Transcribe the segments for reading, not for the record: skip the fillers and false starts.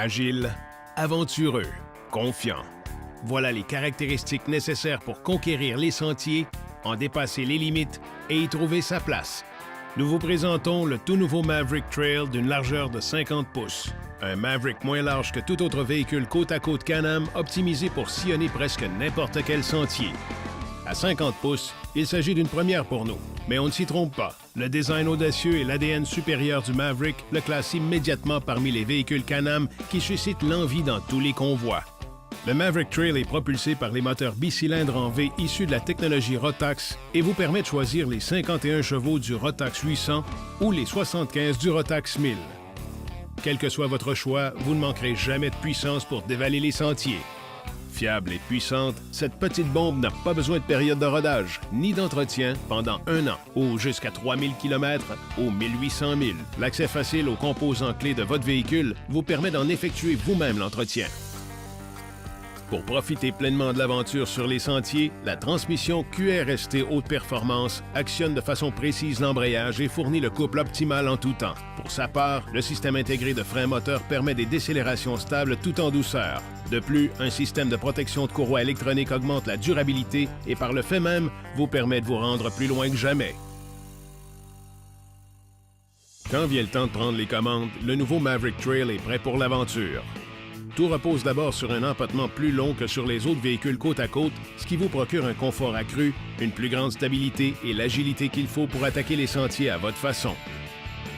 Agile, aventureux, confiant. Voilà les caractéristiques nécessaires pour conquérir les sentiers, en dépasser les limites et y trouver sa place. Nous vous présentons le tout nouveau Maverick Trail d'une largeur de 50 pouces. Un Maverick moins large que tout autre véhicule côte à côte Can-Am optimisé pour sillonner presque n'importe quel sentier. À 50 pouces, il s'agit d'une première pour nous. Mais on ne s'y trompe pas. Le design audacieux et l'ADN supérieur du Maverick le classent immédiatement parmi les véhicules Can-Am qui suscitent l'envie dans tous les convois. Le Maverick Trail est propulsé par les moteurs bicylindres en V issus de la technologie Rotax et vous permet de choisir les 51 chevaux du Rotax 800 ou les 75 du Rotax 1000. Quel que soit votre choix, vous ne manquerez jamais de puissance pour dévaler les sentiers. Fiable et puissante, cette petite bombe n'a pas besoin de période de rodage, ni d'entretien pendant 1 an, ou jusqu'à 3000 km ou 1800 000. L'accès facile aux composants clés de votre véhicule vous permet d'en effectuer vous-même l'entretien. Pour profiter pleinement de l'aventure sur les sentiers, la transmission QRST haute performance actionne de façon précise l'embrayage et fournit le couple optimal en tout temps. Pour sa part, le système intégré de frein moteur permet des décélérations stables tout en douceur. De plus, un système de protection de courroie électronique augmente la durabilité et par le fait même, vous permet de vous rendre plus loin que jamais. Quand vient le temps de prendre les commandes, le nouveau Maverick Trail est prêt pour l'aventure. Tout repose d'abord sur un empattement plus long que sur les autres véhicules côte à côte, ce qui vous procure un confort accru, une plus grande stabilité et l'agilité qu'il faut pour attaquer les sentiers à votre façon.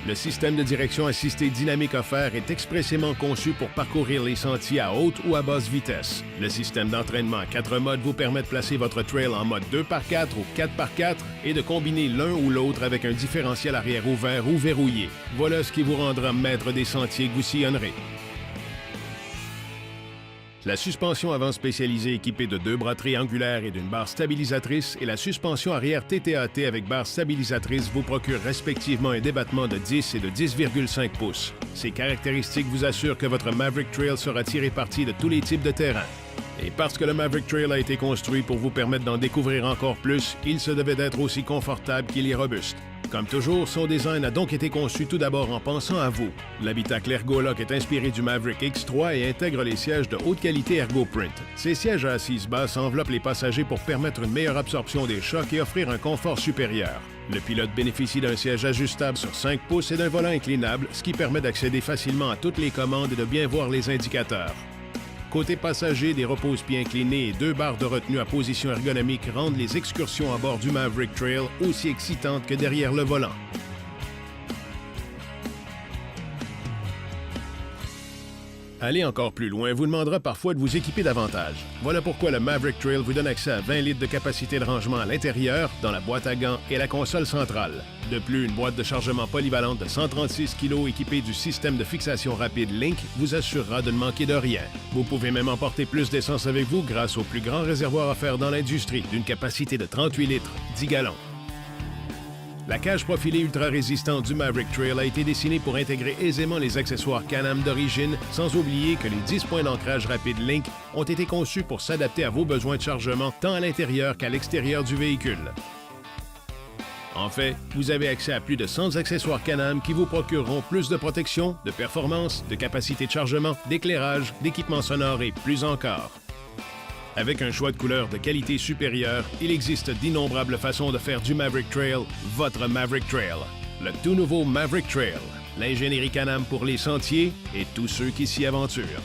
Le système de direction assistée dynamique offert est expressément conçu pour parcourir les sentiers à haute ou à basse vitesse. Le système d'entraînement à 4 modes vous permet de placer votre trail en mode 2x4 ou 4x4 et de combiner l'un ou l'autre avec un différentiel arrière ouvert ou verrouillé. Voilà ce qui vous rendra maître des sentiers que vous sillonnerez. La suspension avant spécialisée équipée de 2 bras triangulaires et d'une barre stabilisatrice et la suspension arrière TTAT avec barre stabilisatrice vous procurent respectivement un débattement de 10 et de 10,5 pouces. Ces caractéristiques vous assurent que votre Maverick Trail sera tiré parti de tous les types de terrain. Et parce que le Maverick Trail a été construit pour vous permettre d'en découvrir encore plus, il se devait d'être aussi confortable qu'il est robuste. Comme toujours, son design a donc été conçu tout d'abord en pensant à vous. L'habitacle ErgoLock est inspiré du Maverick X3 et intègre les sièges de haute qualité ErgoPrint. Ces sièges à assise basse enveloppent les passagers pour permettre une meilleure absorption des chocs et offrir un confort supérieur. Le pilote bénéficie d'un siège ajustable sur 5 pouces et d'un volant inclinable, ce qui permet d'accéder facilement à toutes les commandes et de bien voir les indicateurs. Côté passager, des repose-pieds inclinés et 2 barres de retenue à position ergonomique rendent les excursions à bord du Maverick Trail aussi excitantes que derrière le volant. Aller encore plus loin vous demandera parfois de vous équiper davantage. Voilà pourquoi le Maverick Trail vous donne accès à 20 litres de capacité de rangement à l'intérieur, dans la boîte à gants et la console centrale. De plus, une boîte de chargement polyvalente de 136 kg équipée du système de fixation rapide Link vous assurera de ne manquer de rien. Vous pouvez même emporter plus d'essence avec vous grâce au plus grand réservoir offert dans l'industrie, d'une capacité de 38 litres, 10 gallons. La cage profilée ultra résistante du Maverick Trail a été dessinée pour intégrer aisément les accessoires Can-Am d'origine, sans oublier que les 10 points d'ancrage rapide Link ont été conçus pour s'adapter à vos besoins de chargement tant à l'intérieur qu'à l'extérieur du véhicule. En fait, vous avez accès à plus de 100 accessoires Can-Am qui vous procureront plus de protection, de performance, de capacité de chargement, d'éclairage, d'équipement sonore et plus encore. Avec un choix de couleurs de qualité supérieure, il existe d'innombrables façons de faire du Maverick Trail votre Maverick Trail. Le tout nouveau Maverick Trail, l'ingénierie Can-Am pour les sentiers et tous ceux qui s'y aventurent.